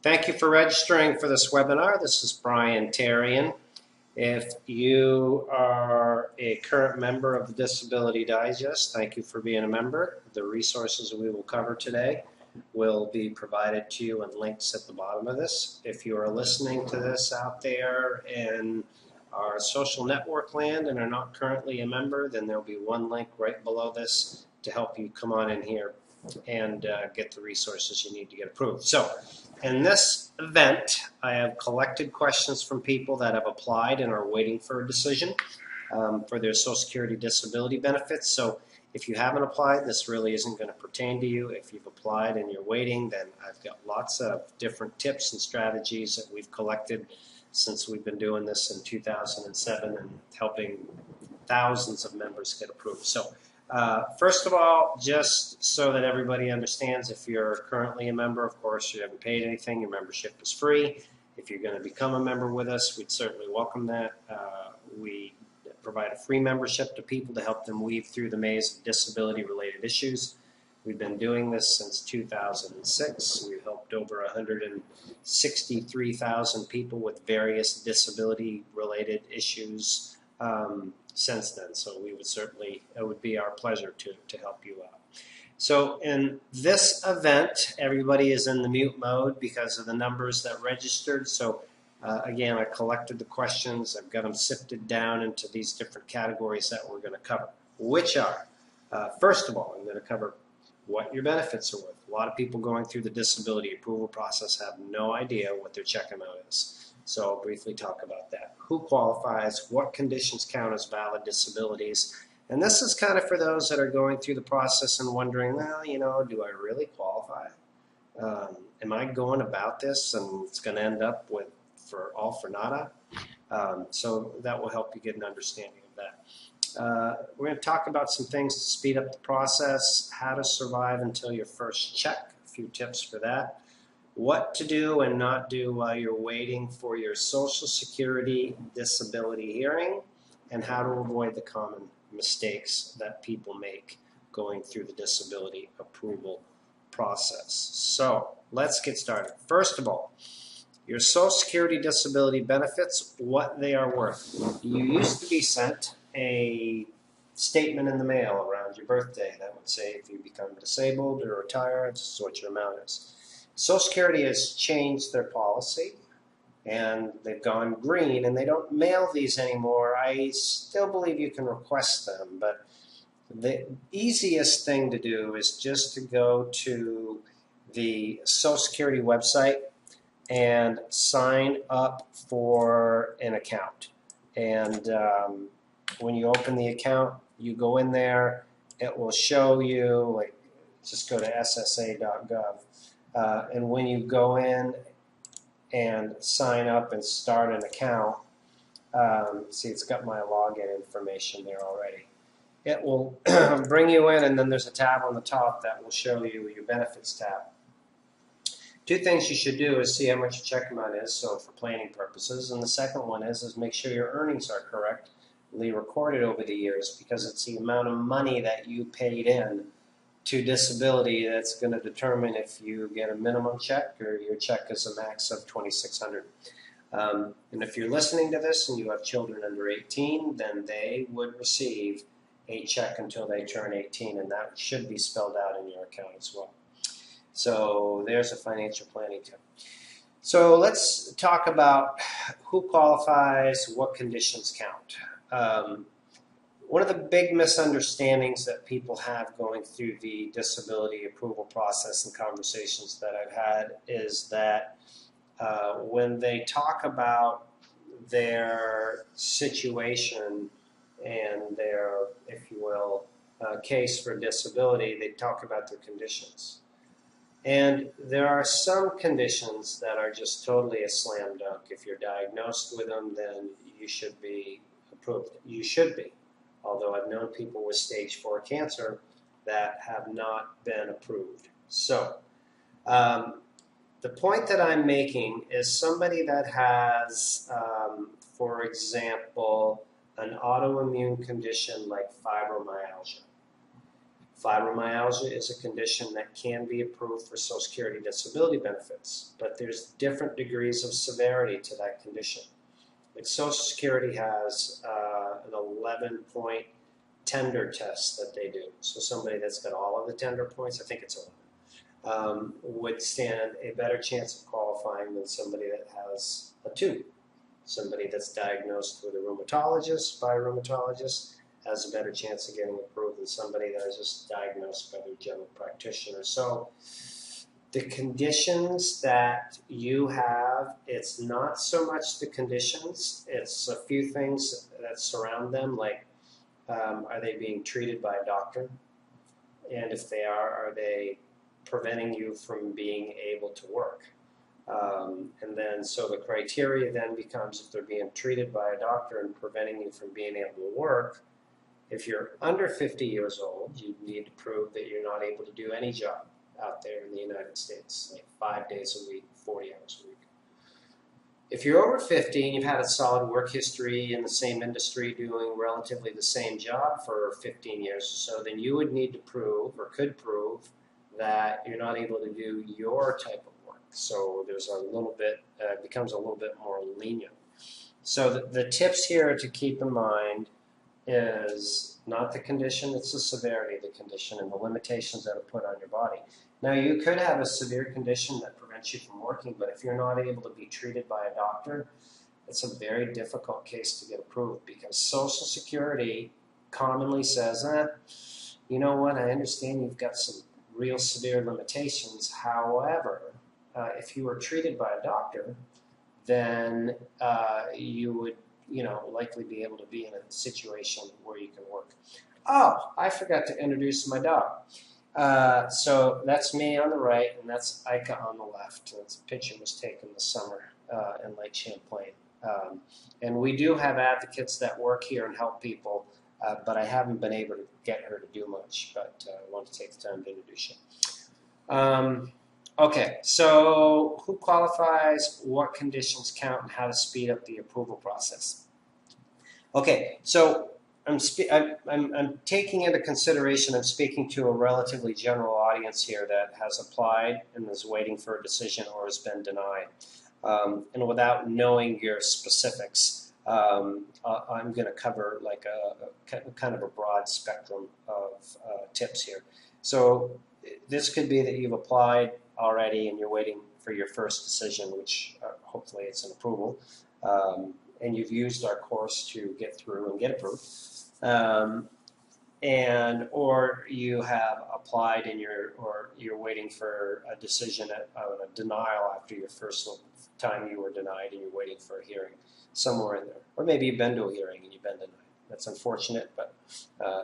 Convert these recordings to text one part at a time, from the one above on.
Thank you for registering for this webinar. This is Brian Tarian. If you are a current member of the Disability Digest, thank you for being a member. The resources we will cover today will be provided to you in links at the bottom of this. If you are listening to this out there in our social network land and are not currently a member, then there'll be one link right below this to help you come on in here and get the resources you need to get approved. So in this event, I have collected questions from people that have applied and are waiting for a decision for their Social Security disability benefits. So if you haven't applied, this really isn't going to pertain to you. If you've applied and you're waiting, then I've got lots of different tips and strategies that we've collected since we've been doing this in 2007 and helping thousands of members get approved. So first of all, just so that everybody understands, if you're currently a member, of course, you haven't paid anything, your membership is free. If you're going to become a member with us, we'd certainly welcome that. We provide a free membership to people to help them weave through the maze of disability-related issues. We've been doing this since 2006. We've helped over 163,000 people with various disability-related issues since then. So we would certainly, it would be our pleasure to help you out. So in this event, everybody is in the mute mode because of the numbers that registered. So again, I collected the questions. I've got them sifted down into these different categories that we're going to cover, which are, first of all, I'm going to cover what your benefits are worth. A lot of people going through the disability approval process have no idea what their check amount is. So I'll briefly talk about that. Who qualifies? What conditions count as valid disabilities? And this is kind of for those that are going through the process and wondering, well, you know, do I really qualify? Am I going about this and it's going to end up with all for nada? So that will help you get an understanding of that. We're going to talk about some things to speed up the process, how to survive until your first check, a few tips for that, what to do and not do while you're waiting for your Social Security disability hearing, and how to avoid the common mistakes that people make going through the disability approval process. So let's get started. First of all, your Social Security disability benefits, what they are worth. You used to be sent a statement in the mail around your birthday that would say if you become disabled or retired, this is what your amount is. Social Security has changed their policy and they've gone green and they don't mail these anymore. I still believe you can request them, but the easiest thing to do is just to go to the Social Security website and sign up for an account. And when you open the account, you go in there, it will show you, like, just go to ssa.gov. And when you go in and sign up and start an account, see, it's got my login information there already. It will bring you in, and then there's a tab on the top that will show you your benefits tab. Two things you should do is see how much your check amount is, so for planning purposes. And the second one is make sure your earnings are correctly recorded over the years, because it's the amount of money that you paid in to disability that's going to determine if you get a minimum check or your check is a max of $2,600. And if you're listening to this and you have children under 18, then they would receive a check until they turn 18, and that should be spelled out in your account as well. So there's a financial planning tip. So let's talk about who qualifies, what conditions count. One of the big misunderstandings that people have going through the disability approval process and conversations that I've had is that when they talk about their situation and their, if you will, case for disability, they talk about their conditions. And there are some conditions that are just totally a slam dunk. If you're diagnosed with them, then you should be approved. You should be. Although I've known people with stage 4 cancer that have not been approved. So the point that I'm making is somebody that has, for example, an autoimmune condition like fibromyalgia. Fibromyalgia is a condition that can be approved for Social Security disability benefits, but there's different degrees of severity to that condition. Like Social Security has an 11-point tender test that they do. So somebody that's got all of the tender points, I think it's 11, would stand a better chance of qualifying than somebody that has a 2. Somebody that's diagnosed with a rheumatologist, by a rheumatologist, has a better chance of getting approved than somebody that is just diagnosed by their general practitioner. So the conditions that you have, it's not so much the conditions, it's a few things that surround them, like are they being treated by a doctor? And if they are they preventing you from being able to work? And then, so the criteria then becomes if they're being treated by a doctor and preventing you from being able to work. If you're under 50 years old, you need to prove that you're not able to do any job out there in the United States, like 5 days a week, 40 hours a week. If you're over 50 and you've had a solid work history in the same industry doing relatively the same job for 15 years or so, then you would need to prove or could prove that you're not able to do your type of work. So there's a little bit, becomes a little bit more lenient. So the tips here to keep in mind is not the condition, it's the severity of the condition and the limitations that are put on your body. Now, you could have a severe condition that prevents you from working, but if you're not able to be treated by a doctor, it's a very difficult case to get approved because Social Security commonly says, you know what, I understand you've got some real severe limitations. However, if you were treated by a doctor, then you would likely be able to be in a situation where you can work. Oh, I forgot to introduce my dog. So that's me on the right, and that's Ika on the left. This picture was taken this summer in Lake Champlain. And we do have advocates that work here and help people, but I haven't been able to get her to do much, but I want to take the time to introduce you. Okay, so who qualifies, what conditions count, and how to speed up the approval process. Okay, so I'm taking into consideration, I'm speaking to a relatively general audience here that has applied and is waiting for a decision or has been denied. And without knowing your specifics, I'm going to cover like a kind of a broad spectrum of tips here. So this could be that you've applied already and you're waiting for your first decision, which hopefully it's an approval, and you've used our course to get through and get approved, or you have applied and you're waiting for a decision on a denial after your first time you were denied and you're waiting for a hearing somewhere in there, or maybe you've been to a hearing and you've been denied. That's unfortunate, but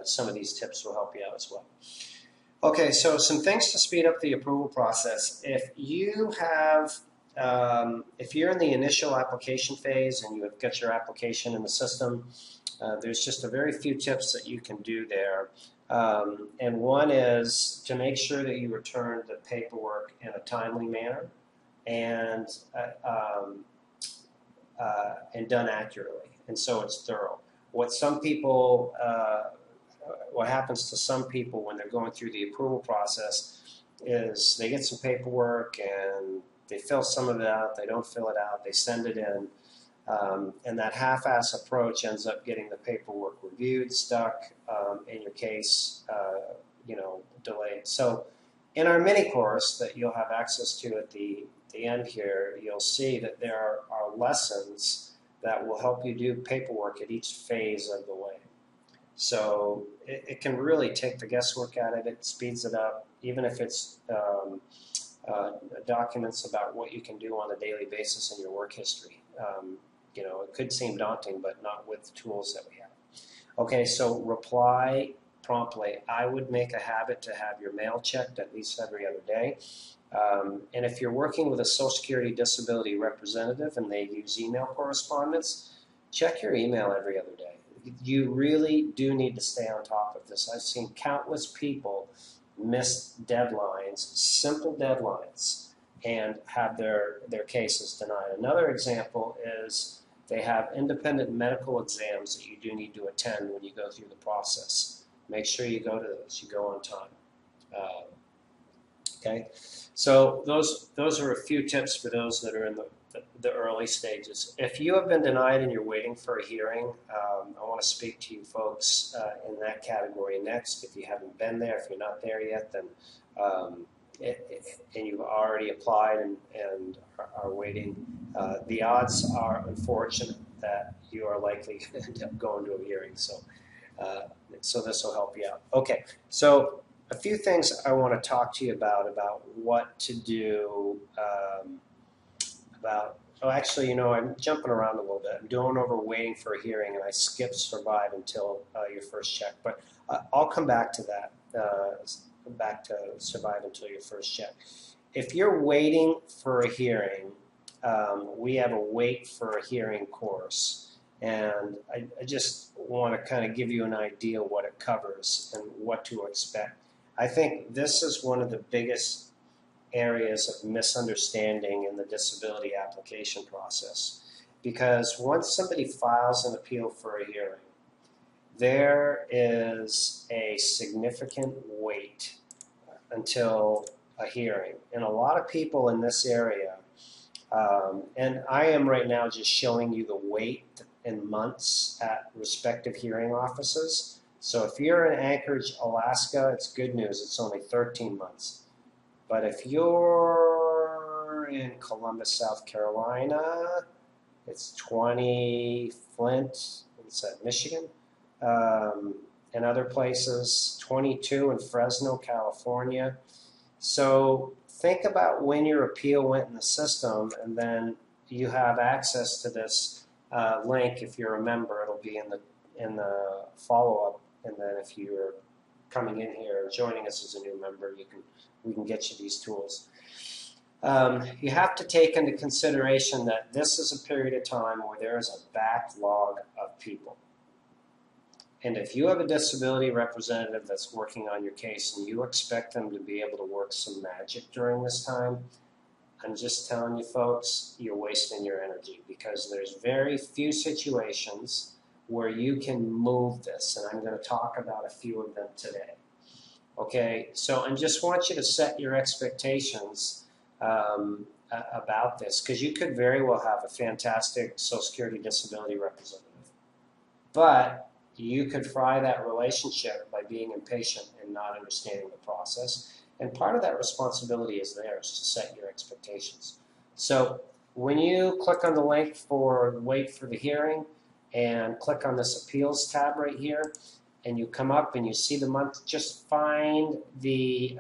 some of these tips will help you out as well. Okay, so some things to speed up the approval process. If you have, if you're in the initial application phase and you have got your application in the system, there's just a very few tips that you can do there. And one is to make sure that you return the paperwork in a timely manner and done accurately. And so it's thorough. What happens to some people when they're going through the approval process is they get some paperwork and they fill some of it out, they don't fill it out, they send it in, and that half-ass approach ends up getting the paperwork reviewed, stuck, in your case, delayed. So in our mini course that you'll have access to at the end here, you'll see that there are lessons that will help you do paperwork at each phase of the way. So it can really take the guesswork out of it, it speeds it up, even if it's documents about what you can do on a daily basis in your work history. It could seem daunting, but not with the tools that we have. Okay, so reply promptly. I would make a habit to have your mail checked at least every other day. And if you're working with a Social Security disability representative and they use email correspondence, check your email every other day. You really do need to stay on top of this. I've seen countless people miss deadlines, simple deadlines, and have their cases denied. Another example is they have independent medical exams that you do need to attend when you go through the process. Make sure you go to those. You go on time. Okay, so those are a few tips for those that are in the early stages. If you have been denied and you're waiting for a hearing, I want to speak to you folks in that category next. If you haven't been there, if you're not there yet, then and you've already applied and are waiting, the odds are unfortunate that you are likely to end up going to a hearing. So this will help you out. Okay, so a few things I want to talk to you about what to do actually, I'm jumping around a little bit. I'm doing over waiting for a hearing, and I skipped survive until your first check. But I'll come back to that, back to survive until your first check. If you're waiting for a hearing, we have a wait for a hearing course. And I just want to kind of give you an idea what it covers and what to expect. I think this is one of the biggest areas of misunderstanding in the disability application process. Because once somebody files an appeal for a hearing, there is a significant wait until a hearing. And a lot of people in this area, and I am right now just showing you the wait in months at respective hearing offices. So if you're in Anchorage, Alaska, it's good news. It's only 13 months. But if you're in Columbus, South Carolina, it's 20. Flint, what's that, Michigan, and other places, 22 in Fresno, California. So think about when your appeal went in the system, and then you have access to this link. If you're a member, it'll be in the follow-up, and then if you're coming in here and joining us as a new member, we can get you these tools. You have to take into consideration that this is a period of time where there is a backlog of people. And if you have a disability representative that's working on your case and you expect them to be able to work some magic during this time, I'm just telling you folks, you're wasting your energy, because there's very few situations where you can move this, and I'm going to talk about a few of them today. Okay, so I just want you to set your expectations about this, because you could very well have a fantastic Social Security disability representative, but you could fry that relationship by being impatient and not understanding the process. And part of that responsibility is theirs to set your expectations. So when you click on the link for wait for the hearing and click on this appeals tab right here, and you come up and you see the month, just find the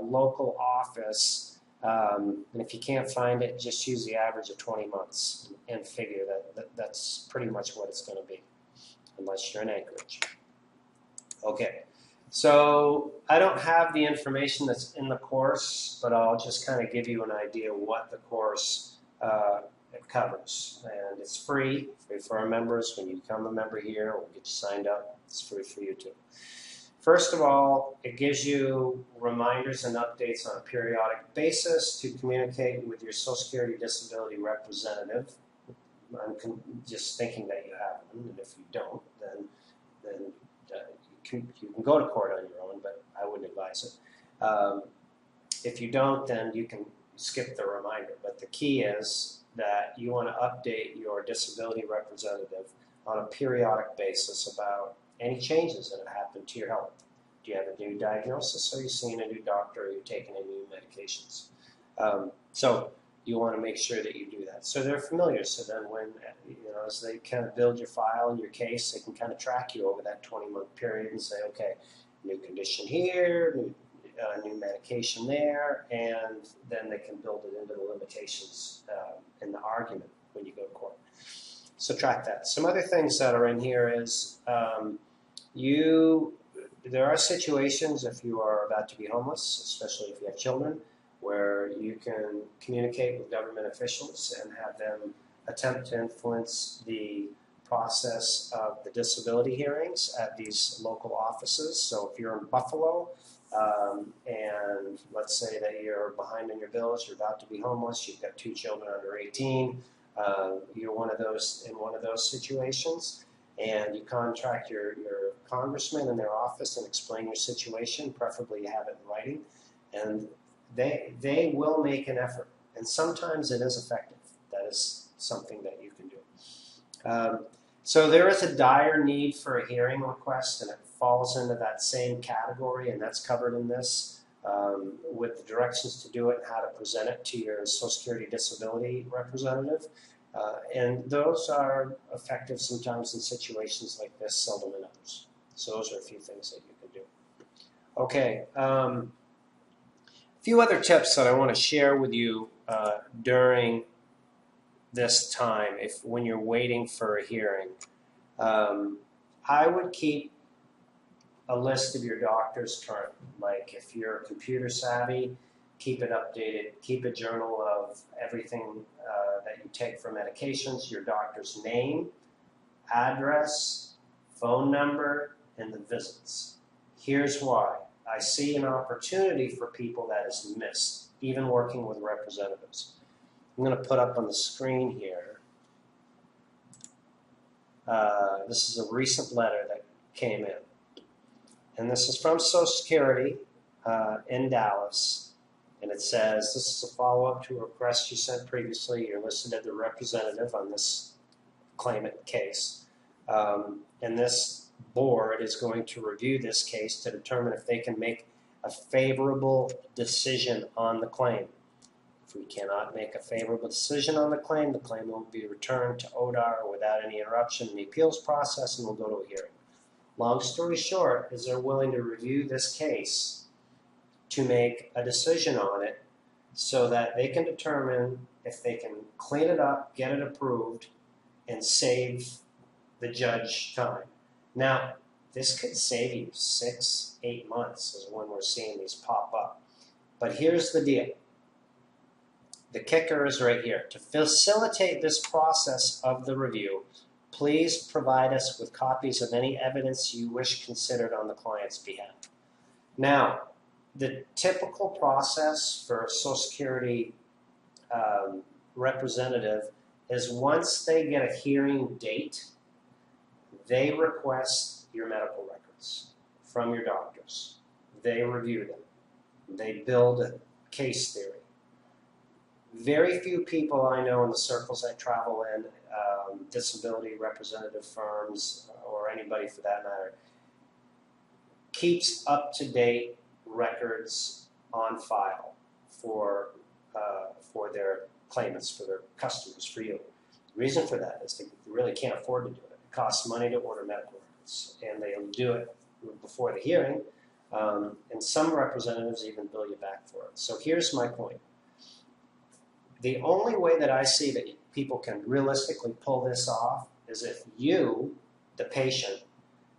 local office. And if you can't find it, just use the average of 20 months and figure that's pretty much what it's going to be, unless you're in Anchorage. Okay, so I don't have the information that's in the course, but I'll just kind of give you an idea what the course it covers. And it's free for our members. When you become a member here, we'll get you signed up. It's free for you too. First of all, it gives you reminders and updates on a periodic basis to communicate with your Social Security disability representative. I'm just thinking that you have one, and if you don't, then you can go to court on your own, but I wouldn't advise it. If you don't, then you can skip the reminder. But the key is that you want to update your disability representative on a periodic basis about any changes that have happened to your health. Do you have a new diagnosis? Are you seeing a new doctor? Are you taking any new medications? So you want to make sure that you do that. So they're familiar. So then when, as they kind of build your file and your case, they can kind of track you over that 20-month period and say, okay, new condition here, new medication there, and then they can build it into the limitations in the argument when you go to court. So track that. Some other things that are in here is there are situations if you are about to be homeless, especially if you have children, where you can communicate with government officials and have them attempt to influence the process of the disability hearings at these local offices. So if you're in Buffalo, and let's say that you're behind on your bills, you're about to be homeless, you've got 2 children under 18, you're in one of those situations, and you contact your congressman in their office and explain your situation, preferably you have it in writing, and they will make an effort. And sometimes it is effective. That is something that you can do. So there is a dire need for a hearing request, and it falls into that same category, and that's covered in this with the directions to do it and how to present it to your Social Security disability representative. And those are effective sometimes in situations like this, seldom in others. So those are a few things that you can do. Okay, a few other tips that I want to share with you during this time, when you're waiting for a hearing. I would keep a list of your doctors current. Like if you're computer savvy, keep it updated. Keep a journal of everything that you take for medications, your doctor's name, address, phone number, and the visits. Here's why. I see an opportunity for people that is missed, even working with representatives. I'm going to put up on the screen here. This is a recent letter that came in. And this is from Social Security in Dallas. And it says, this is a follow-up to a request you sent previously. You're listed as the representative on this claimant case. And this board is going to review this case to determine if they can make a favorable decision on the claim. If we cannot make a favorable decision on the claim will be returned to ODAR without any interruption in the appeals process, and we'll go to a hearing. Long story short is they're willing to review this case to make a decision on it so that they can determine if they can clean it up, get it approved, and save the judge time. Now, this could save you 6-8 months is when we're seeing these pop up. But here's the deal. The kicker is right here. To facilitate this process of the review, please provide us with copies of any evidence you wish considered on the client's behalf. Now, the typical process for a Social Security representative is once they get a hearing date, they request your medical records from your doctors. They review them. They build a case theory. Very few people I know in the circles I travel in, disability representative firms, or anybody for that matter, keeps up-to-date records on file for their claimants, for their customers, for you. The reason for that is they really can't afford to do it. It costs money to order medical records, and they'll do it before the hearing, and some representatives even bill you back for it. So here's my point. The only way that I see that people can realistically pull this off is if you, the patient,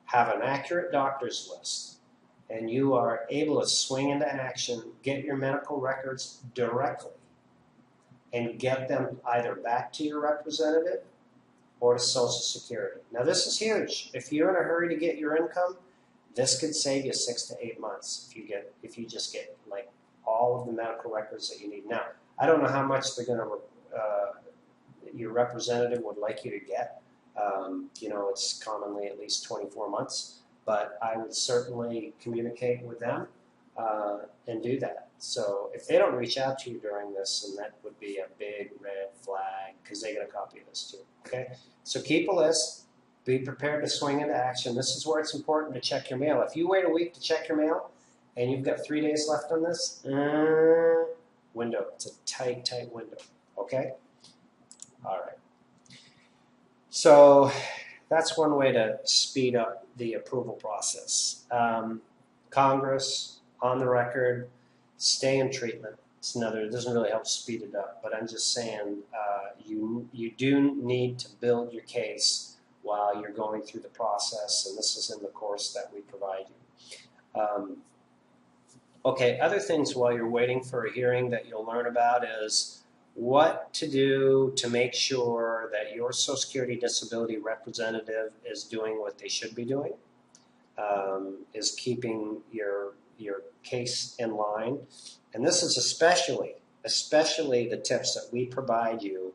have an accurate doctor's list and you are able to swing into action, get your medical records directly, and get them either back to your representative or to Social Security. Now this is huge. If you're in a hurry to get your income, this could save you 6 to 8 months if you just get like all of the medical records that you need. Now, I don't know how much they're going to your representative would like you to get. It's commonly at least 24 months, but I would certainly communicate with them and do that. So if they don't reach out to you during this, then that would be a big red flag because they get a copy of this too. Okay, so keep a list. Be prepared to swing into action. This is where it's important to check your mail. If you wait a week to check your mail and you've got 3 days left on this, window. It's a tight, tight window. Okay? All right. So that's one way to speed up the approval process. Congress, on the record, stay in treatment. It's another, it doesn't really help speed it up, but I'm just saying you do need to build your case while you're going through the process, and this is in the course that we provide you. Okay, other things while you're waiting for a hearing that you'll learn about is what to do to make sure that your Social Security disability representative is doing what they should be doing, is keeping your case in line. And this is especially the tips that we provide you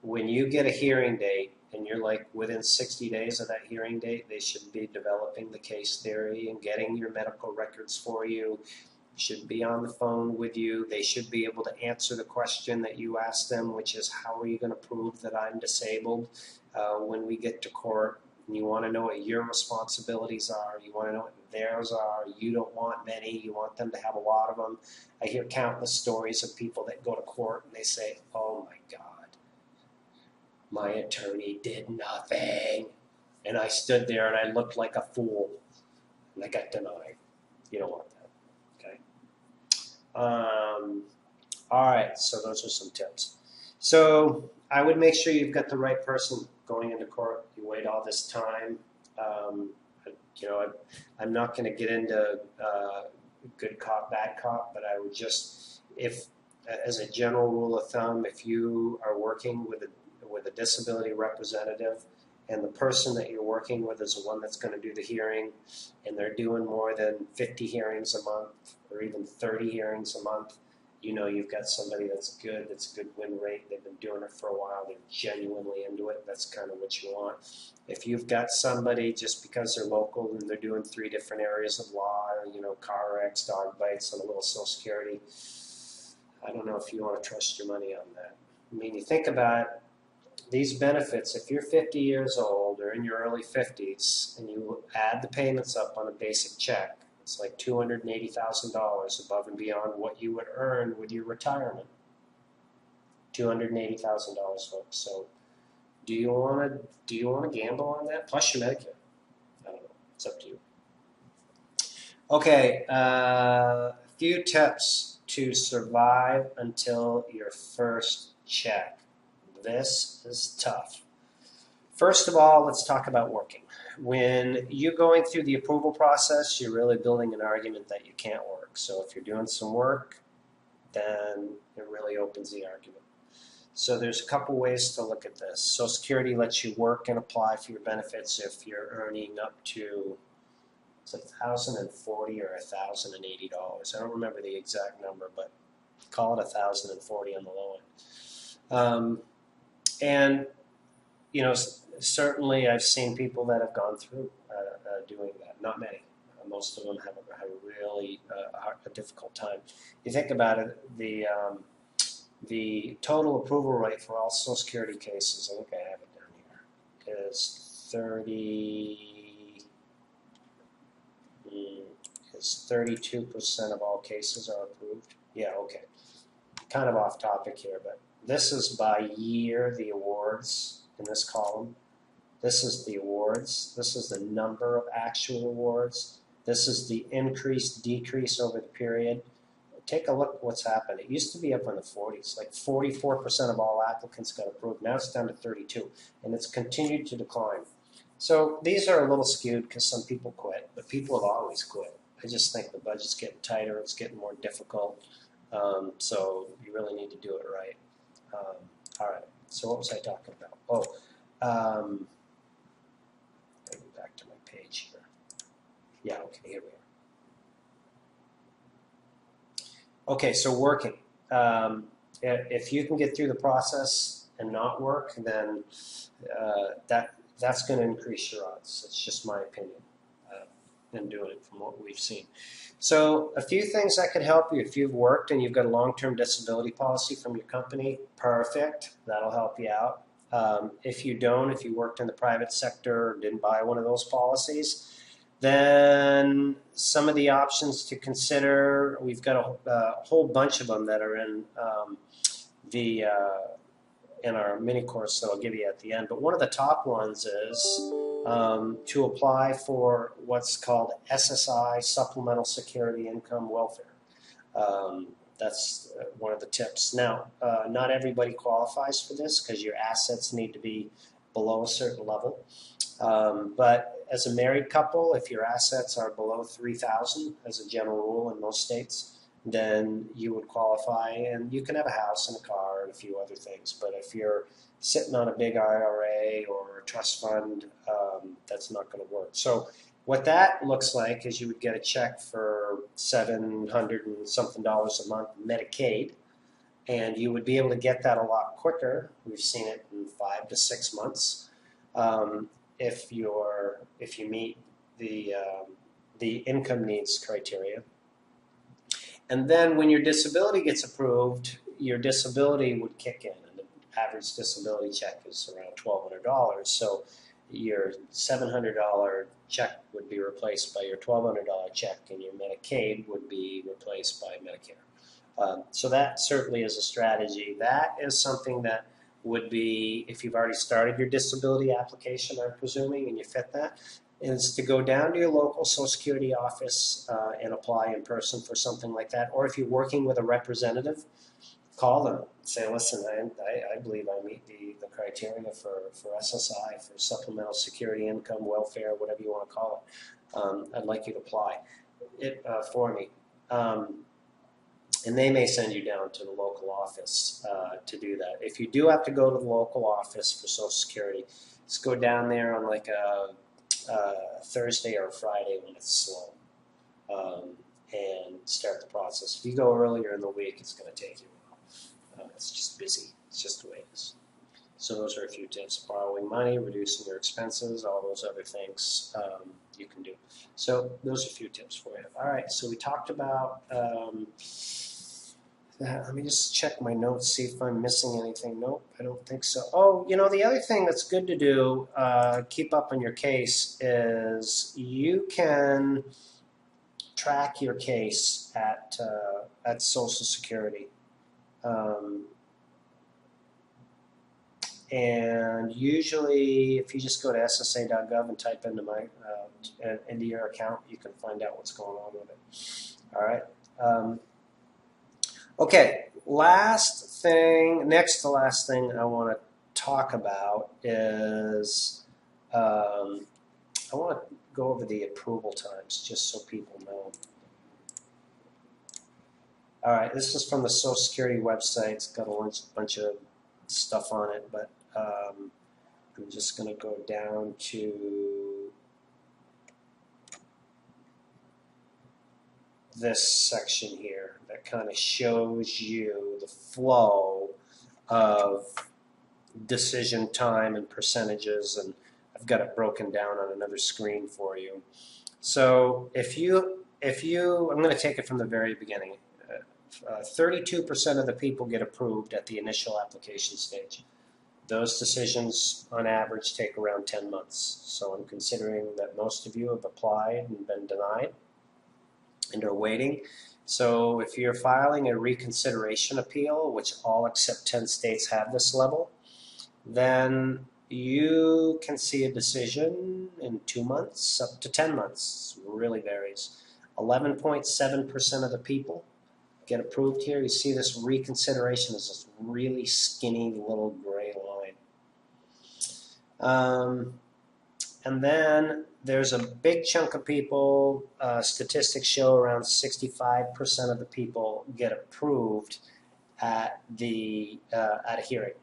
when you get a hearing date and you're like within 60 days of that hearing date, they should be developing the case theory and getting your medical records for you. Should be on the phone with you. They should be able to answer the question that you asked them, which is, how are you going to prove that I'm disabled when we get to court? And you want to know what your responsibilities are. You want to know what theirs are. You don't want many. You want them to have a lot of them. I hear countless stories of people that go to court and they say, oh my God, my attorney did nothing. And I stood there and I looked like a fool. And I got denied. You don't want that. All right, so those are some tips. So I would make sure you've got the right person going into court. You wait all this time. I'm not going to get into good cop, bad cop, but I would just, if as a general rule of thumb, if you are working with a disability representative, and the person that you're working with is the one that's going to do the hearing, and they're doing more than 50 hearings a month or even 30 hearings a month, you know you've got somebody that's good, that's a good win rate, they've been doing it for a while, they're genuinely into it, that's kind of what you want. If you've got somebody just because they're local and they're doing 3 different areas of law, or, car wrecks, dog bites, and a little Social Security, I don't know if you want to trust your money on that. I mean, you think about it, these benefits, if you're 50 years old or in your early 50s and you add the payments up on a basic check, it's like $280,000 above and beyond what you would earn with your retirement. $280,000, folks. So do you want to gamble on that? Plus your Medicare. I don't know. It's up to you. Okay, a few tips to survive until your first check. This is tough. First of all, let's talk about working. When you're going through the approval process, you're really building an argument that you can't work. So if you're doing some work, then it really opens the argument. So there's a couple ways to look at this. Social Security lets you work and apply for your benefits if you're earning up to, it's $1,040 or $1,080. I don't remember the exact number, but call it $1,040 on the low end. And, certainly I've seen people that have gone through doing that. Not many. Most of them have really a difficult time. You think about it, the total approval rate for all Social Security cases, I think I have it down here, is 32% of all cases are approved. Yeah, okay. Kind of off topic here, but this is by year, the awards in this column. This is the awards. This is the number of actual awards. This is the increase, decrease over the period. Take a look at what's happened. It used to be up in the 40s, like 44% of all applicants got approved. Now it's down to 32, and it's continued to decline. So these are a little skewed because some people quit, but people have always quit. I just think the budget's getting tighter. It's getting more difficult. So you really need to do it right. All right, so what was I talking about? Let me go back to my page here. Yeah, okay, here we are. Okay, so working. If you can get through the process and not work, then that's going to increase your odds. It's just my opinion in doing it from what we've seen. So a few things that could help you. If you've worked and you've got a long-term disability policy from your company, perfect. That'll help you out. If you don't, if you worked in the private sector or didn't buy one of those policies, then some of the options to consider, we've got a whole bunch of them that are in in our mini course that I'll give you at the end. But one of the top ones is to apply for what's called SSI, Supplemental Security Income Welfare. That's one of the tips. Now, not everybody qualifies for this because your assets need to be below a certain level. But as a married couple, if your assets are below $3,000 as a general rule in most states, then you would qualify, and you can have a house and a car and a few other things. But if you're sitting on a big IRA or a trust fund, that's not going to work. So what that looks like is you would get a check for $700 and something a month, Medicaid, and you would be able to get that a lot quicker. We've seen it in 5 to 6 months. if you meet the income needs criteria. And then when your disability gets approved, your disability would kick in, and the average disability check is around $1,200. So your $700 check would be replaced by your $1,200 check, and your Medicaid would be replaced by Medicare. So that certainly is a strategy. That is something that would be, if you've already started your disability application, I'm presuming, and you fit that, is to go down to your local Social Security office and apply in person for something like that. Or if you're working with a representative, call them. Say, listen, I believe I meet the criteria for SSI, for supplemental security income, welfare, whatever you want to call it. I'd like you to apply it for me. And they may send you down to the local office to do that. If you do have to go to the local office for Social Security, just go down there on like a Thursday or Friday when it's slow, and start the process. If you go earlier in the week, it's going to take you a while. It's just busy. It's just the way it is. So those are a few tips: borrowing money, reducing your expenses, all those other things you can do. So those are a few tips for you. All right. So we talked about. Let me just check my notes, see if I'm missing anything. Nope, I don't think so. Oh, the other thing that's good to do, keep up on your case, is you can track your case at Social Security. And usually, if you just go to ssa.gov and type into your account, you can find out what's going on with it. All right. Okay, next to last thing I want to talk about is I want to go over the approval times just so people know. All right, this is from the Social Security website. It's got a bunch of stuff on it, but I'm just going to go down to this section here that kind of shows you the flow of decision time and percentages, and I've got it broken down on another screen for you. So if you, I'm going to take it from the very beginning. 32% of the people get approved at the initial application stage. Those decisions, on average, take around 10 months. So I'm considering that most of you have applied and been denied and are waiting. So if you're filing a reconsideration appeal, which all except 10 states have this level, then you can see a decision in 2 months, up to 10 months. It really varies. 11.7% of the people get approved here. You see this reconsideration is this really skinny little gray line. And then there's a big chunk of people, statistics show around 65% of the people get approved at a hearing.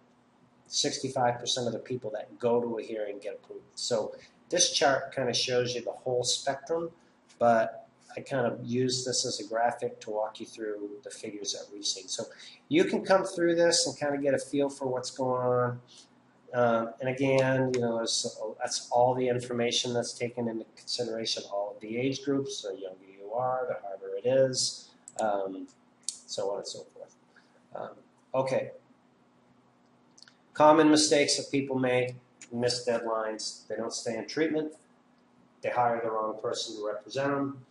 65% of the people that go to a hearing get approved. So this chart kind of shows you the whole spectrum, but I kind of use this as a graphic to walk you through the figures that we've seen. So you can come through this and kind of get a feel for what's going on. And again, that's all the information that's taken into consideration, all of the age groups, the younger you are, the harder it is, so on and so forth. Okay. Common mistakes that people make: miss deadlines, they don't stay in treatment, they hire the wrong person to represent them,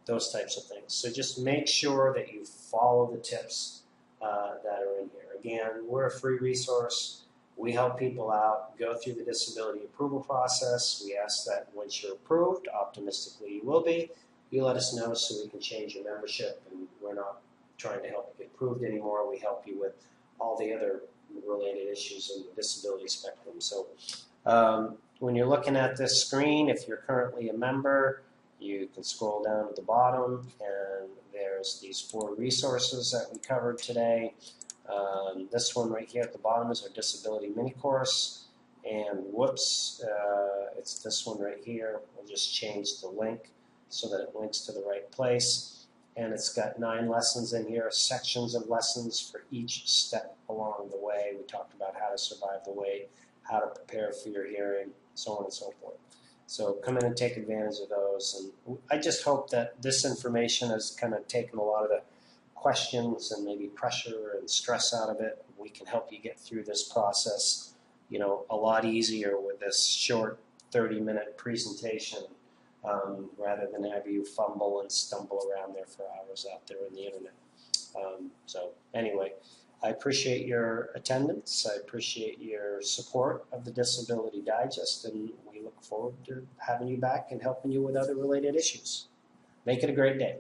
those types of things. So just make sure that you follow the tips that are in here. Again, we're a free resource. We help people out, go through the disability approval process. We ask that once you're approved, optimistically you will be, you let us know so we can change your membership, and we're not trying to help you get approved anymore. We help you with all the other related issues in the disability spectrum. So when you're looking at this screen, if you're currently a member, you can scroll down at the bottom, and there's these 4 resources that we covered today. This one right here at the bottom is our disability mini course, and whoops, it's this one right here. We'll just change the link so that it links to the right place, and it's got 9 lessons in here, sections of lessons for each step along the way. We talked about how to survive the wait, how to prepare for your hearing, so on and so forth. So come in and take advantage of those. And I just hope that this information has kind of taken a lot of the questions and maybe pressure and stress out of it. We can help you get through this process, a lot easier with this short 30-minute presentation, rather than have you fumble and stumble around there for hours out there on the internet. So anyway, I appreciate your attendance. I appreciate your support of the Disability Digest, and we look forward to having you back and helping you with other related issues. Make it a great day.